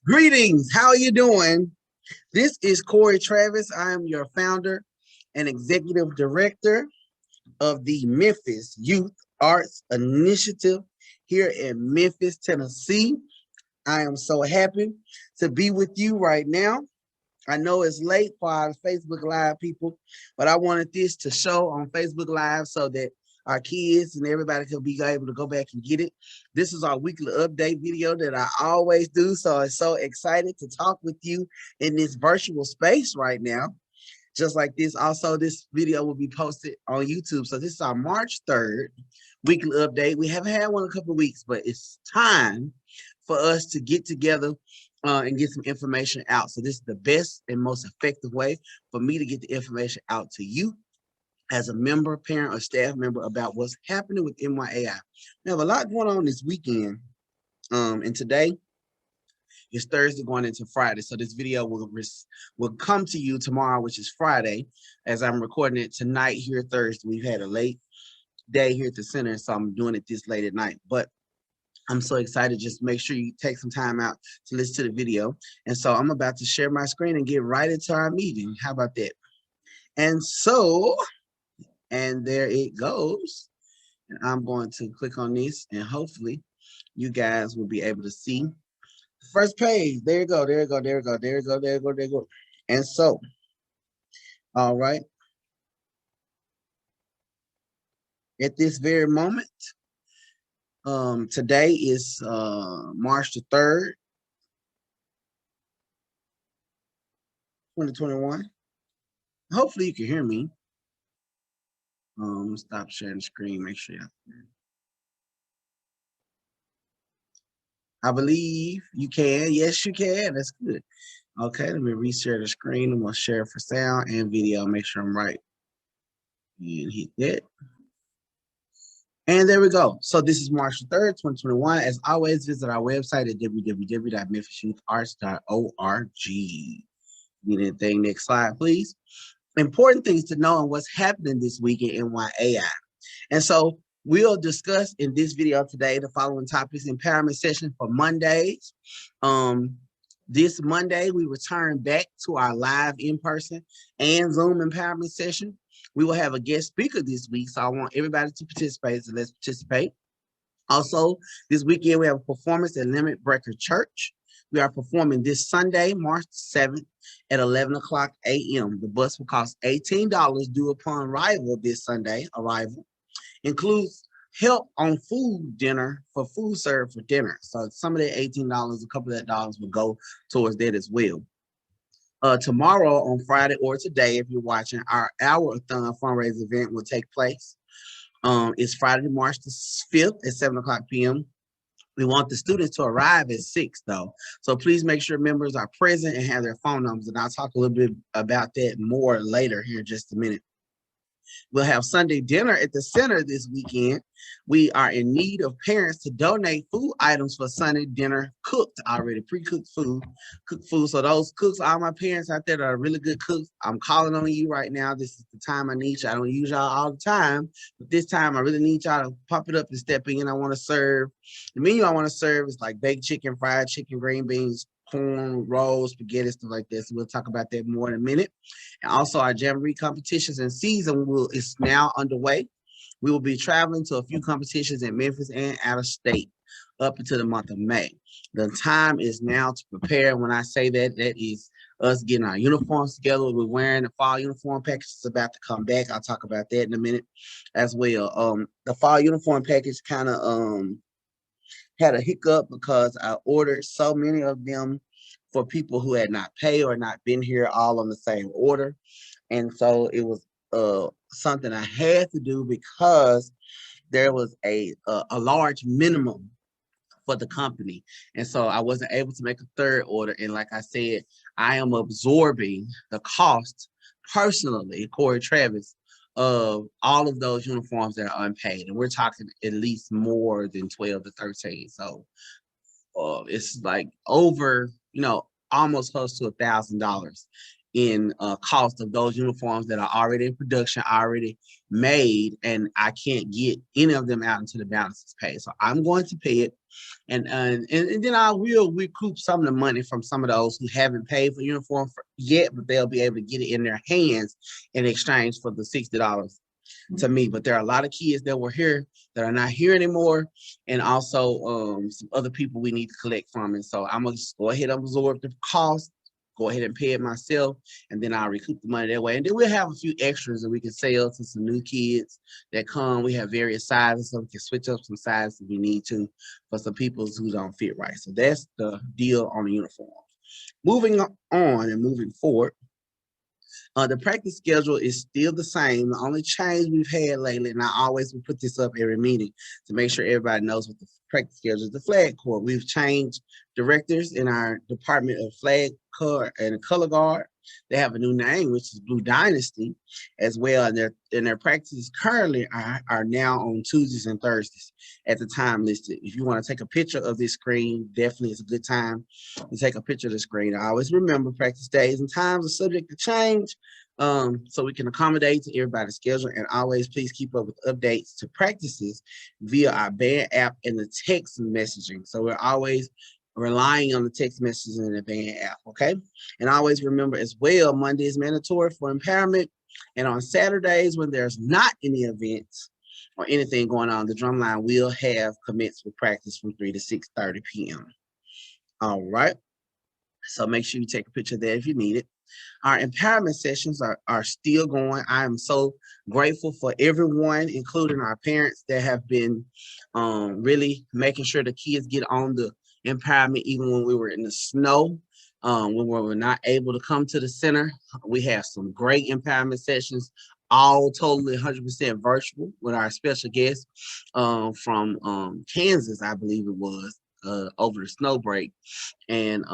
Greetings, how are you doing? This is Corey Travis. I am your founder and executive director of the Memphis Youth Arts Initiative here in Memphis, Tennessee. I am so happy to be with you right now. I know it's late for our Facebook Live people, but I wanted this to show on Facebook Live so that our kids and everybody can be able to go back and get it. This is our weekly update video that I always do. So I'm so excited to talk with you in this virtual space right now. Just like this, also this video will be posted on YouTube. So this is our March 3rd weekly update. We haven't had one in a couple of weeks, but it's time for us to get together and get some information out. So this is the best and most effective way for me to get the information out to you as a member, parent, or staff member about what's happening with MYAI. We have a lot going on this weekend, and today is Thursday going into Friday. So this video will come to you tomorrow, which is Friday, as I'm recording it tonight here Thursday. We've had a late day here at the center, so I'm doing it this late at night. But I'm so excited. Just make sure you take some time out to listen to the video. And so I'm about to share my screen and get right into our meeting. How about that? And there it goes. And I'm going to click on this and hopefully you guys will be able to see the first page. There you go, there you go, there you go, there you go, there you go, there you go. And so, all right. At this very moment, today is March the 3rd, 2021. Hopefully you can hear me. Stop sharing the screen, make sure you I believe you can. Yes, you can. That's good. Okay, let me reshare the screen. I'm gonna share for sound and video. Make sure I'm right. And hit that. And there we go. So this is March 3rd, 2021. As always, visit our website at www.memphisyouth.arts.org. Get anything, next slide, please. Important things to know on what's happening this week in MYAI. And so we'll discuss in this video today the following topics: empowerment session for Mondays. This Monday, we return back to our live in-person and Zoom empowerment session. We will have a guest speaker this week, so I want everybody to participate, so let's participate. Also, this weekend, we have a performance at Limit Breaker Church. We are performing this Sunday, March 7th at 11 o'clock a.m. The bus will cost $18 due upon arrival this Sunday. Includes help on food dinner for food served for dinner. So some of that $18, a couple of that dollars will go towards that as well. Tomorrow on Friday or today, if you're watching, our Hourathon fundraiser event will take place. It's Friday, March the 5th at 7 o'clock p.m. We want the students to arrive at 6 though. So please make sure members are present and have their phone numbers. And I'll talk a little bit about that more later here in just a minute. We'll have Sunday dinner at the center this weekend. We are in need of parents to donate food items for Sunday dinner, cooked already, pre-cooked food, cooked food. So those cooks, all my parents out there that are really good cooks, I'm calling on you right now. This is the time I need you. I don't use y'all all the time, but this time I really need y'all to pop it up and step in. I want to serve. The menu I want to serve is like baked chicken, fried chicken, green beans, corn, rolls, spaghetti, stuff like this. So we'll talk about that more in a minute. And also our Jamboree competitions and season is now underway. We will be traveling to a few competitions in Memphis and out of state up until the month of May. The time is now to prepare. When I say that, that is us getting our uniforms together. We're wearing the fall uniform package. It's about to come back. I'll talk about that in a minute as well. The fall uniform package kind of had a hiccup because I ordered so many of them for people who had not paid or not been here all on the same order. And so it was something I had to do because there was a large minimum for the company. And so I wasn't able to make a third order. And like I said, I am absorbing the cost personally, Corey Travis, of all of those uniforms that are unpaid. And we're talking at least more than 12 to 13. So it's like over, almost close to $1,000 in cost of those uniforms that are already in production, already made, and I can't get any of them out until the balance is paid. So I'm going to pay it. And then I will recoup some of the money from some of those who haven't paid for uniform yet, but they'll be able to get it in their hands in exchange for the $60 to me. But there are a lot of kids that were here that are not here anymore, and also some other people we need to collect from. And so I'm gonna just go ahead and absorb the cost, go ahead and pay it myself, and then I'll recoup the money that way. And then we'll have a few extras that we can sell to some new kids that come. We have various sizes, so we can switch up some sizes if we need to for some people who don't fit right. So that's the deal on the uniforms. Moving on and moving forward, the practice schedule is still the same. The only change we've had lately, and I always will put this up every meeting to make sure everybody knows what the practice schedule is, the flag corps. We've changed directors in our Department of Flag Corps and Color Guard. They have a new name, which is Blue Dynasty, as well. And their practices currently are now on Tuesdays and Thursdays at the time listed. If you want to take a picture of this screen, definitely it's a good time to take a picture of the screen. I always remember practice days and times are subject to change, so we can accommodate to everybody's schedule. And always please keep up with updates to practices via our band app and the text messaging. So we're always relying on the text messages in the band app, okay? And always remember as well, Monday is mandatory for empowerment. And on Saturdays, when there's not any events or anything going on, the drumline will have commencement practice from 3 to 6:30 p.m. All right. So make sure you take a picture of that if you need it. Our empowerment sessions are still going. I am so grateful for everyone, including our parents, that have been really making sure the kids get on the empowerment even when we were in the snow, when we were not able to come to the center. We have some great empowerment sessions, all totally 100% virtual with our special guest from Kansas, I believe it was, over the snow break. And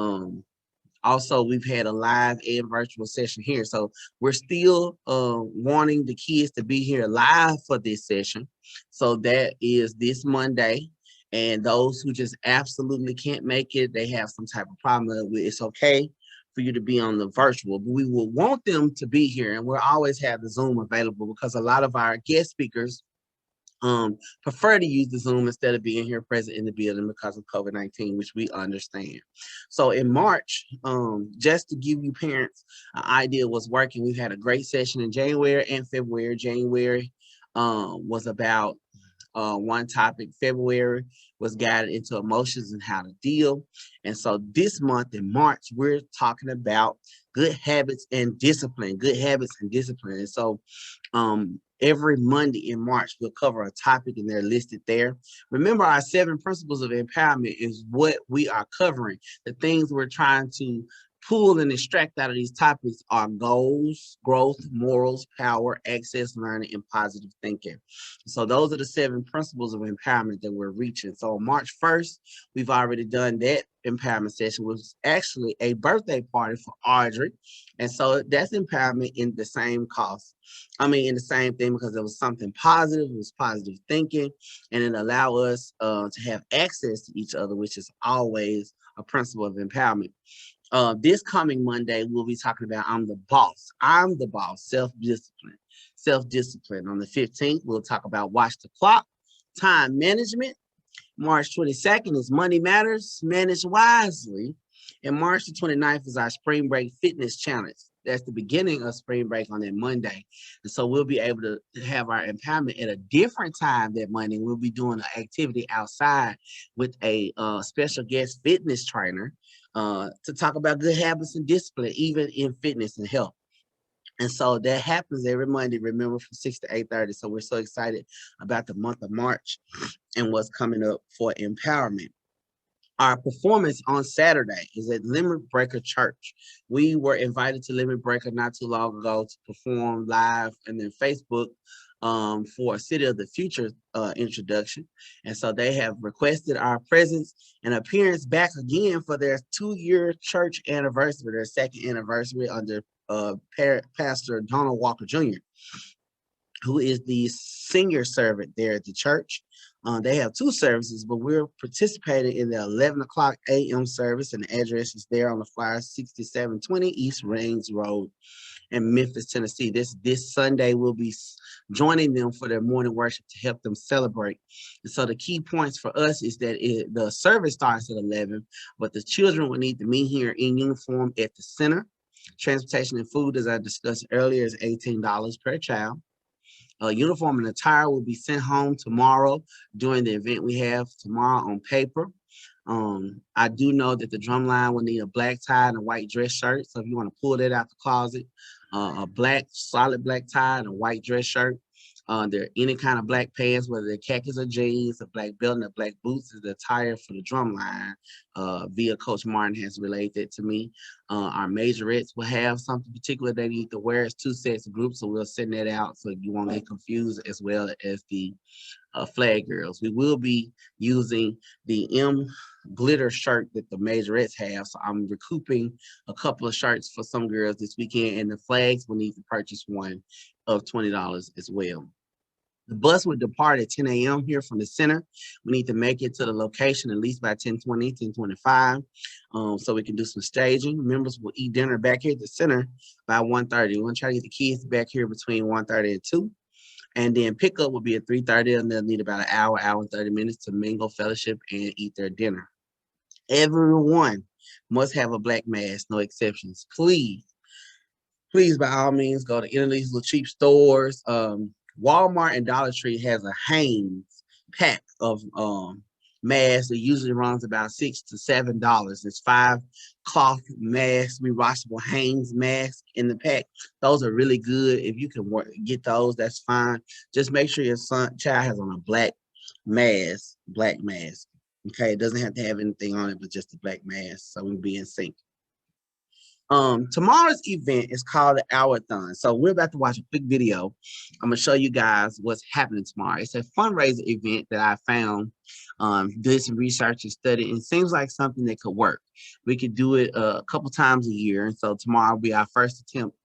also, we've had a live and virtual session here. So we're still wanting the kids to be here live for this session. So that is this Monday. And those who just absolutely can't make it, they have some type of problem with, it's okay for you to be on the virtual, but we will want them to be here. And we'll always have the Zoom available because a lot of our guest speakers prefer to use the Zoom instead of being here present in the building because of COVID-19, which we understand. So in March, just to give you parents an idea of what's working, we've had a great session in January and February. January was about one topic. February was guided into emotions and how to deal. And so this month in March, we're talking about good habits and discipline, good habits and discipline. And so every Monday in March, we'll cover a topic and they're listed there. Remember, our 7 principles of empowerment is what we are covering. The things we're trying to pull and extract out of these topics are goals, growth, morals, power, access, learning, and positive thinking. So those are the 7 principles of empowerment that we're reaching. So March 1st, we've already done that empowerment session, which was actually a birthday party for Audrey. And so that's empowerment in the same cost. In the same thing, because it was something positive, it was positive thinking, and it allowed us to have access to each other, which is always a principle of empowerment. This coming Monday, we'll be talking about I'm the boss. I'm the boss, self-discipline. Self-discipline. On the 15th, we'll talk about watch the clock, time management. March 22nd is Money Matters, manage wisely. And March the 29th is our spring break fitness challenge. That's the beginning of spring break on that Monday. And so we'll be able to have our empowerment at a different time that Monday. We'll be doing an activity outside with a special guest fitness trainer to talk about good habits and discipline, even in fitness and health. And so that happens every Monday, remember, from 6 to 8:30. So we're so excited about the month of March and what's coming up for empowerment. Our performance on Saturday is at Limit Breaker Church. We were invited to Limit Breaker not too long ago to perform live and then Facebook for a City of the Future introduction. And so they have requested our presence and appearance back again for their 2-year church anniversary, their 2nd anniversary under Pastor Donald Walker Jr., who is the senior servant there at the church. They have 2 services, but we're participating in the 11 o'clock a.m. service, and the address is there on the flyer, 6720 East Rains Road in Memphis, Tennessee. This Sunday we'll be joining them for their morning worship to help them celebrate. And so the key points for us is that the service starts at 11, but the children will need to meet here in uniform at the center. Transportation and food, as I discussed earlier, is $18 per child. Uniform and attire will be sent home tomorrow during the event we have tomorrow on paper. I do know that the drum line will need a black tie and a white dress shirt. So if you want to pull that out the closet, a solid black tie and a white dress shirt. There any kind of black pants, whether they're khakis or jeans, a black belt and a black boots is the attire for the drum line. Via Coach Martin has relayed that to me. Our majorettes will have something particular they need to wear. It's 2 sets of groups, so we'll send that out so you won't get confused, as well as the flag girls. We will be using the M glitter shirt that the majorettes have. So I'm recouping a couple of shirts for some girls this weekend, and the flags will need to purchase one of $20 as well. The bus will depart at 10 a.m. here from the center. We need to make it to the location at least by 10:20, 10:25, so we can do some staging. Members will eat dinner back here at the center by 1:30. We're going to try to get the kids back here between 1:30 and 2. And then pickup will be at 3:30, and they'll need about an hour and 30 minutes to mingle, fellowship, and eat their dinner. Everyone must have a black mask, no exceptions. Please, by all means, go to any of these little cheap stores. Walmart and Dollar Tree has a Hanes pack of masks that usually runs about $6 to $7. It's 5 cloth masks, rewashable Hanes masks in the pack. Those are really good. If you can get those, that's fine. Just make sure your child has on a black mask. Okay, it doesn't have to have anything on it, but just a black mask, so we'll be in sync. Tomorrow's event is called the Hourathon. So we're about to watch a quick video. I'm gonna show you guys what's happening tomorrow. It's a fundraiser event that I found, did some research and study, and it seems like something that could work. We could do it a couple times a year, and so tomorrow will be our first attempt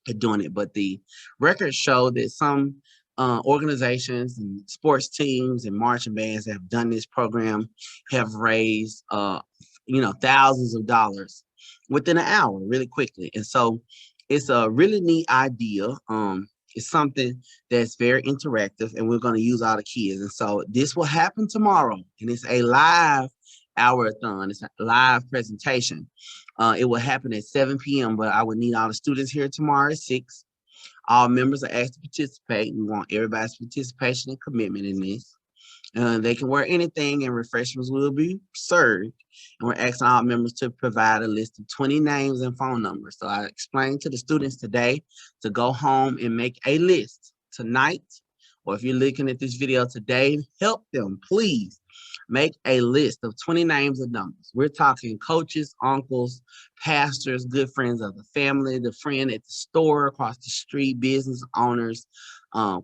at doing it. But the records show that some organizations and sports teams and marching bands that have done this program have raised thousands of dollars within an hour, really quickly. And so it's a really neat idea. It's something that's very interactive, and we're going to use all the kids. And so this will happen tomorrow, and it's a live Hourathon. It's a live presentation. It will happen at 7 p.m., but I would need all the students here tomorrow at 6. All members are asked to participate. We want everybody's participation and commitment in this. They can wear anything, and refreshments will be served. And we're asking all members to provide a list of 20 names and phone numbers. So I explained to the students today to go home and make a list tonight, or if you're looking at this video today, help them, please. Make a list of 20 names and numbers. We're talking coaches, uncles, pastors, good friends of the family, the friend at the store across the street, business owners,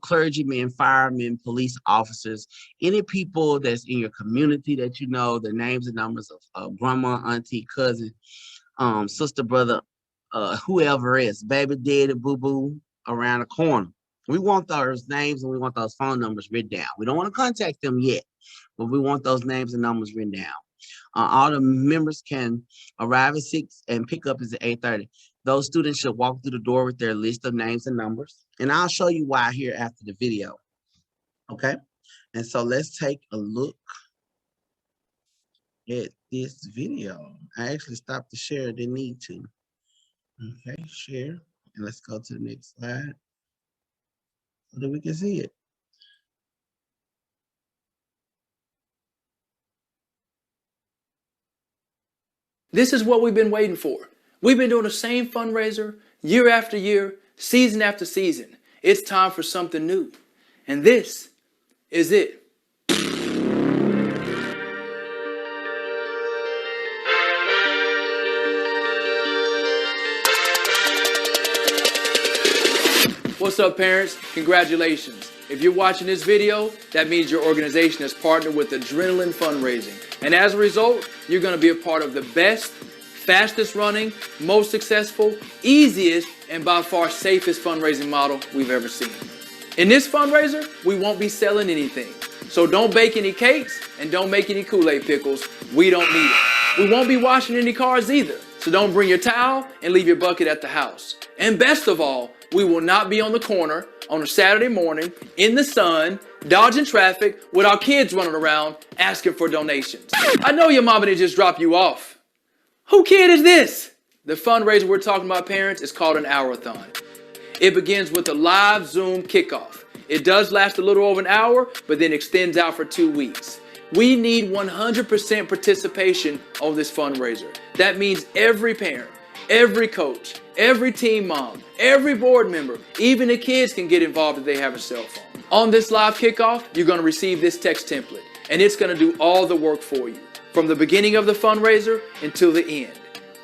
clergymen, firemen, police officers, any people that's in your community that you know, the names and numbers of grandma, auntie, cousin, sister, brother, whoever is, baby, daddy, boo-boo around the corner. We want those names and we want those phone numbers written down. We don't want to contact them yet, but we want those names and numbers written down. All the members can arrive at 6 and pick up is at 8:30. Those students should walk through the door with their list of names and numbers. And I'll show you why here after the video. Okay? And so let's take a look at this video. I actually stopped the share, didn't need to. Okay, share. And let's go to the next slide so that we can see it. This is what we've been waiting for. We've been doing the same fundraiser year after year, season after season. It's time for something new. And this is it. What's up, parents? Congratulations. If you're watching this video, that means your organization has partnered with Adrenaline Fundraising. And as a result, you're going to be a part of the best, fastest running, most successful, easiest, and by far safest fundraising model we've ever seen. In this fundraiser, we won't be selling anything. So don't bake any cakes and don't make any Kool-Aid pickles. We don't need it. We won't be washing any cars either, so don't bring your towel and leave your bucket at the house. And best of all, we will not be on the corner on a Saturday morning in the sun, dodging traffic with our kids running around asking for donations. I know your mama didn't just drop you off. Who kid is this? The fundraiser we're talking about, parents, is called an Hourathon. It begins with a live Zoom kickoff. It does last a little over an hour, but then extends out for 2 weeks. We need 100% participation on this fundraiser. That means every parent, every coach, every team mom, every board member, even the kids can get involved if they have a cell phone. On this live kickoff, you're going to receive this text template, and it's going to do all the work for you, from the beginning of the fundraiser until the end.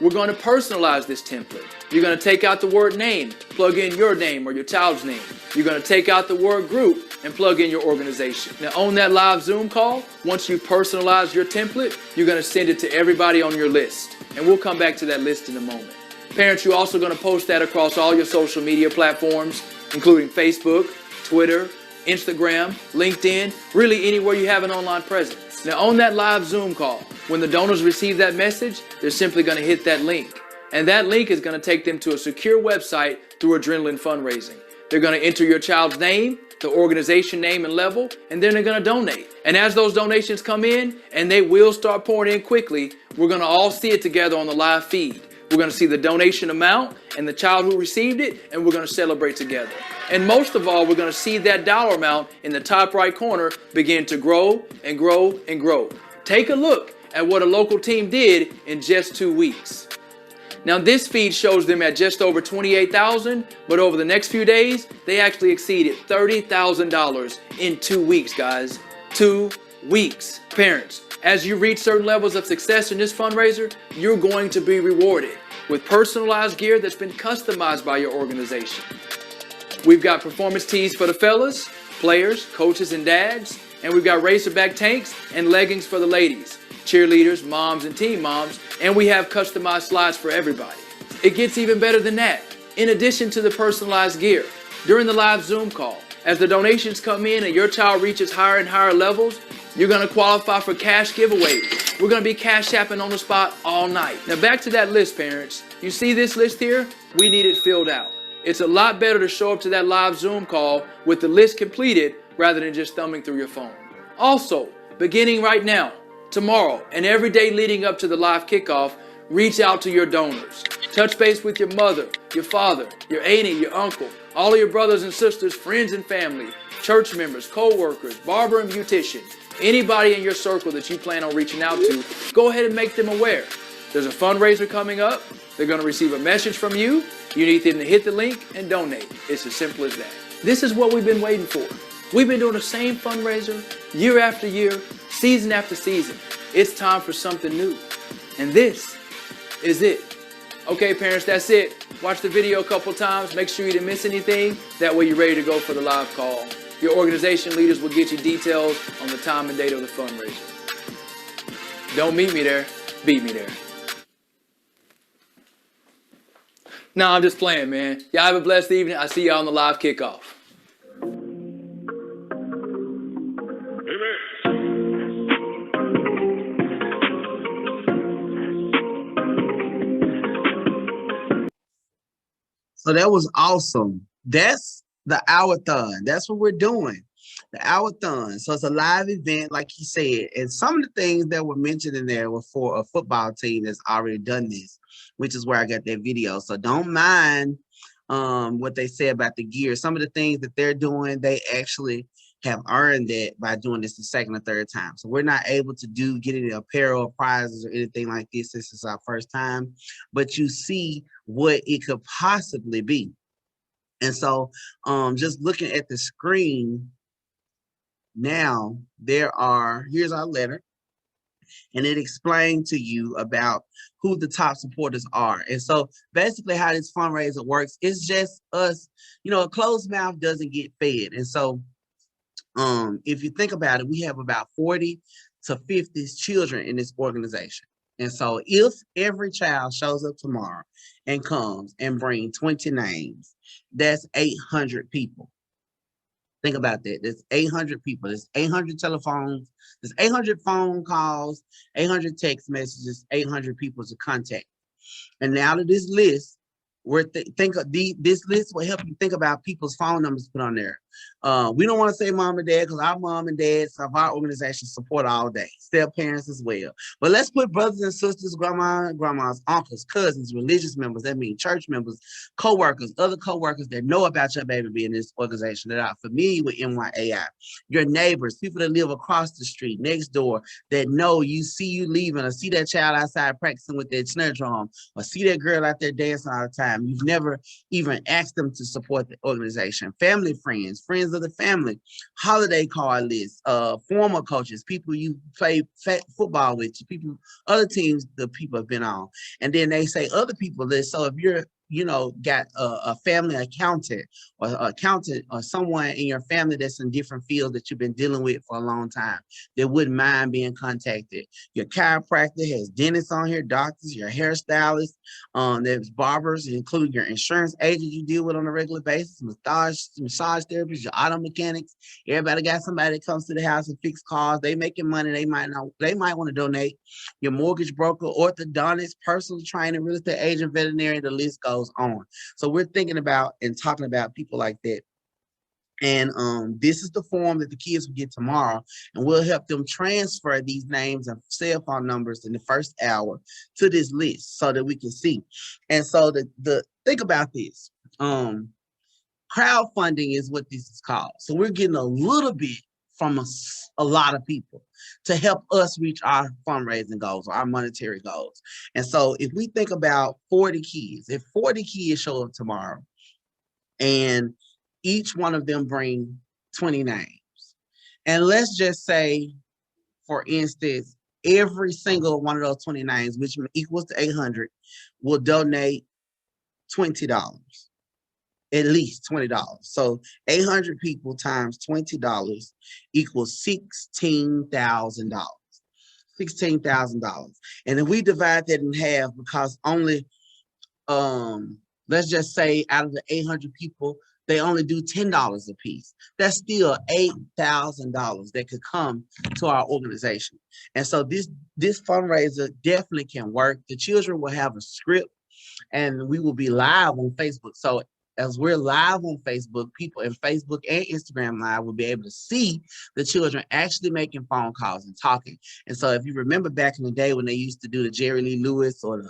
We're going to personalize this template. You're going to take out the word name, plug in your name or your child's name. You're going to take out the word group and plug in your organization. Now on that live Zoom call, once you personalize your template, you're going to send it to everybody on your list. And we'll come back to that list in a moment. Parents, you're also going to post that across all your social media platforms, including Facebook, Twitter, Instagram, LinkedIn, really anywhere you have an online presence. Now on that live Zoom call, when the donors receive that message, they're simply going to hit that link. And that link is going to take them to a secure website through Adrenaline Fundraising. They're going to enter your child's name, the organization name and level, and then they're going to donate. And as those donations come in, and they will start pouring in quickly, we're going to all see it together on the live feed. We're going to see the donation amount and the child who received it, and we're going to celebrate together. And most of all, we're going to see that dollar amount in the top right corner begin to grow and grow and grow. Take a look at what a local team did in just 2 weeks. Now this feed shows them at just over $28,000, but over the next few days, they actually exceeded $30,000 in 2 weeks, guys. 2 weeks. Parents, as you reach certain levels of success in this fundraiser, you're going to be rewarded with personalized gear that's been customized by your organization. We've got performance tees for the fellas, players, coaches, and dads, and we've got Racerback tanks and leggings for the ladies, cheerleaders, moms, and team moms, and we have customized slides for everybody. It gets even better than that. In addition to the personalized gear, during the live Zoom call, as the donations come in and your child reaches higher and higher levels, you're going to qualify for cash giveaways. We're going to be cash apping on the spot all night. Now back to that list, parents. You see this list here? We need it filled out. It's a lot better to show up to that live Zoom call with the list completed rather than just thumbing through your phone. Also, beginning right now, tomorrow, and every day leading up to the live kickoff, reach out to your donors. Touch base with your mother, your father, your auntie, your uncle, all of your brothers and sisters, friends and family, church members, co-workers, barber and beautician, anybody in your circle that you plan on reaching out to, go ahead and make them aware. There's a fundraiser coming up. They're going to receive a message from you. You need them to hit the link and donate. It's as simple as that. This is what we've been waiting for. We've been doing the same fundraiser year after year, season after season. It's time for something new. And this is it. Okay, parents, that's it. Watch the video a couple times. Make sure you didn't miss anything. That way you're ready to go for the live call. Your organization leaders will get you details on the time and date of the fundraiser. Don't meet me there. Beat me there. No, I'm just playing, man. Y'all have a blessed evening. I'll see y'all on the live kickoff. So that was awesome. That's the Hourathon. That's what we're doing. The Hourathon. So it's a live event, like he said. And some of the things that were mentioned in there were for a football team that's already done this, which is where I got that video. So don't mind what they say about the gear. Some of the things that they're doing, they actually have earned that by doing this the second or third time. So we're not able to get any apparel or prizes or anything like this. This is our first time, but you see what it could possibly be. And so just looking at the screen now, here's our letter, and it explained to you about who the top supporters are. And so basically how this fundraiser works, it's just us, a closed mouth doesn't get fed. And so if you think about it, we have about 40 to 50 children in this organization. And so if every child shows up tomorrow and comes and brings 20 names, that's 800 people. Think about that. There's 800 people. There's 800 telephones. There's 800 phone calls, 800 text messages, 800 people to contact. And now to this list, this list will help you think about people's phone numbers put on there. We don't want to say mom and dad because our mom and dads of our organization support all day, step parents as well. But let's put brothers and sisters, grandmas, uncles, cousins, religious members, that means church members, co-workers, other co-workers that know about your baby being in this organization, that are familiar with MYAI, your neighbors, people that live across the street, next door, that know you see you leaving or see that child outside practicing with their snare drum or see that girl out there dancing all the time. You've never even asked them to support the organization. Family, friends, friends of the family, holiday card lists, former coaches, people you play football with, people, other teams the people have been on. And then they say other people list. So if you're got a family accountant or someone in your family that's in different fields that you've been dealing with for a long time that wouldn't mind being contacted. Your chiropractor has dentists on here, doctors, your hairstylists, there's barbers, including your insurance agent you deal with on a regular basis, massage therapists, your auto mechanics. Everybody got somebody that comes to the house and fix cars. They making money. They might want to donate. Your mortgage broker, orthodontist, personal trainer, real estate agent, veterinarian, the list goes on. So we're thinking about and talking about people like that. And this is the form that the kids will get tomorrow, and we'll help them transfer these names and cell phone numbers in the first hour to this list so that we can see. And so the think about this. Crowdfunding is what this is called. So we're getting a little bit from a lot of people to help us reach our fundraising goals or our monetary goals. And so if we think about 40 kids, if 40 kids show up tomorrow and each one of them bring 20 names, and let's just say, for instance, every single one of those 20 names, which equals to 800, will donate $20. At least $20. So 800 people times $20 equals $16,000. $16,000. And if we divide that in half, because only let's just say out of the 800 people, they only do $10 a piece. That's still $8,000 that could come to our organization. And so this fundraiser definitely can work. The children will have a script and we will be live on Facebook. So as we're live on Facebook, people in Facebook and Instagram Live will be able to see the children actually making phone calls and talking. And so if you remember back in the day when they used to do the Jerry Lee Lewis or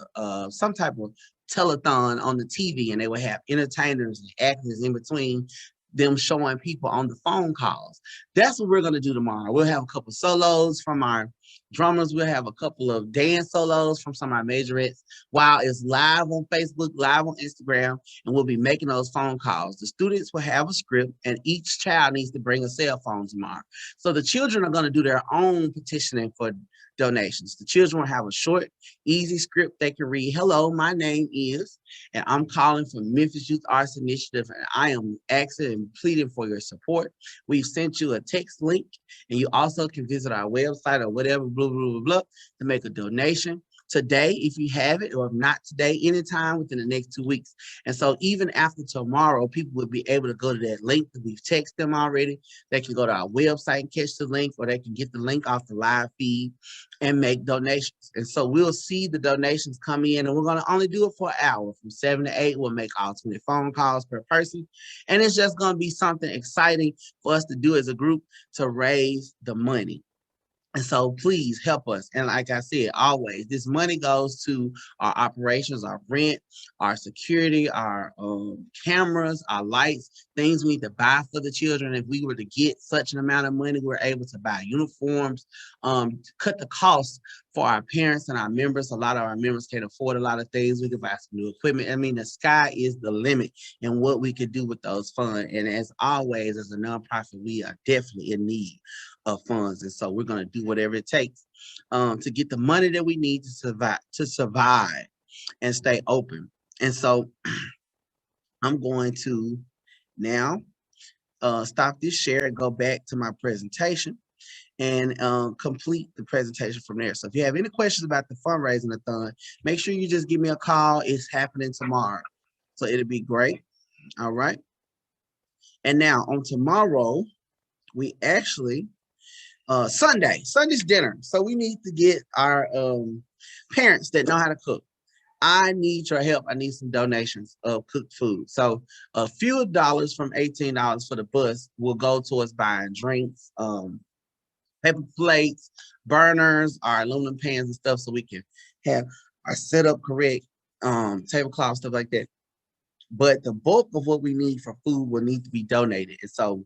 some type of telethon on the TV, and they would have entertainers and actors in between them showing people on the phone calls. That's what we're going to do tomorrow. We'll have a couple solos from our drummers. We'll have a couple of dance solos from some of our majorettes while it's live on Facebook, live on Instagram, and we'll be making those phone calls. The students will have a script, and each child needs to bring a cell phone tomorrow. So the children are going to do their own petitioning for donations. The children will have a short, easy script they can read. Hello, my name is, and I'm calling from Memphis Youth Arts Initiative, and I am asking and pleading for your support. We've sent you a text link, and you also can visit our website or whatever, blah, blah, blah, blah, to make a donation today if you have it, or if not today, anytime within the next 2 weeks. And so even after tomorrow, people will be able to go to that link that we've texted them already. They can go to our website and catch the link, or they can get the link off the live feed and make donations. And so we'll see the donations come in, and we're going to only do it for an hour. From 7 to 8, we'll make all 20 phone calls per person. And it's just going to be something exciting for us to do as a group to raise the money. And so please help us. And like I said, always, this money goes to our operations, our rent, our security, our cameras, our lights, things we need to buy for the children. If we were to get such an amount of money, we're able to buy uniforms, cut the costs for our parents and our members. A lot of our members can't afford a lot of things. We could buy some new equipment. I mean, the sky is the limit in what we could do with those funds. And as always, as a nonprofit, we are definitely in need of funds. And so we're going to do whatever it takes to get the money that we need to survive and stay open. And so I'm going to now stop this share and go back to my presentation and complete the presentation from there. So if you have any questions about the fundraising-a-thon, make sure you just give me a call. It's happening tomorrow. So it'll be great. All right. And now on tomorrow, we actually Sunday's dinner. So we need to get our parents that know how to cook. I need your help. I need some donations of cooked food. So a few dollars from $18 for the bus will go towards buying drinks, paper plates, burners, our aluminum pans and stuff, so we can have our setup correct, tablecloth, stuff like that. But the bulk of what we need for food will need to be donated. And so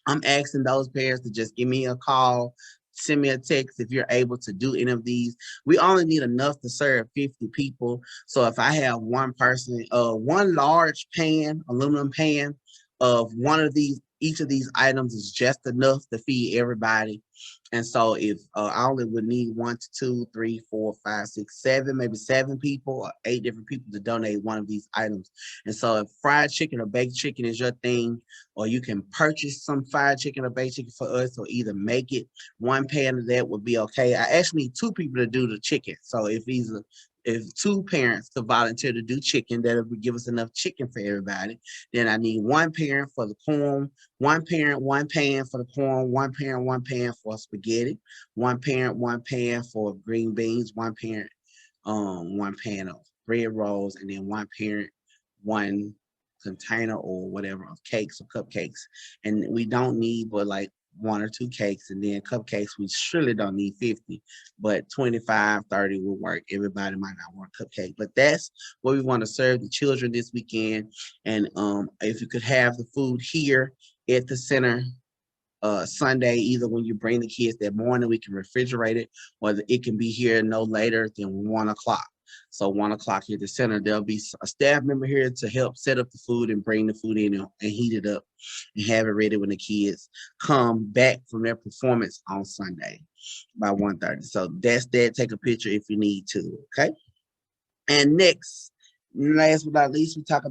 I'm asking those parents to just give me a call, send me a text if you're able to do any of these. We only need enough to serve 50 people. So if I have one person, one large pan, aluminum pan of one of these, each of these items is just enough to feed everybody. And so if I only would need 1 to 2, 3, 4, 5, 6, 7, maybe 7 people or 8 different people to donate one of these items. And so if fried chicken or baked chicken is your thing, or you can purchase some fried chicken or baked chicken for us, or either make it, one pan of that would be okay. I actually need 2 people to do the chicken. So if 2 parents could volunteer to do chicken, that would give us enough chicken for everybody. Then I need 1 parent for the corn, 1 parent, 1 pan for the corn, 1 parent, 1 pan for spaghetti, 1 parent, 1 pan for green beans, 1 parent, 1 pan of bread rolls, and then 1 parent, 1 container or whatever of cakes or cupcakes. And we don't need but like 1 or 2 cakes, and then cupcakes we surely don't need 50, but 25, 30 will work. Everybody might not want a cupcake, but that's what we want to serve the children this weekend. And if you could have the food here at the center Sunday, either when you bring the kids that morning, we can refrigerate it, or it can be here no later than 1 o'clock. So 1 o'clock here at the center, there'll be a staff member here to help set up the food and bring the food in and heat it up and have it ready when the kids come back from their performance on Sunday by 1:30. So that's that. Take a picture if you need to. Okay. And next, last but not least, we talk about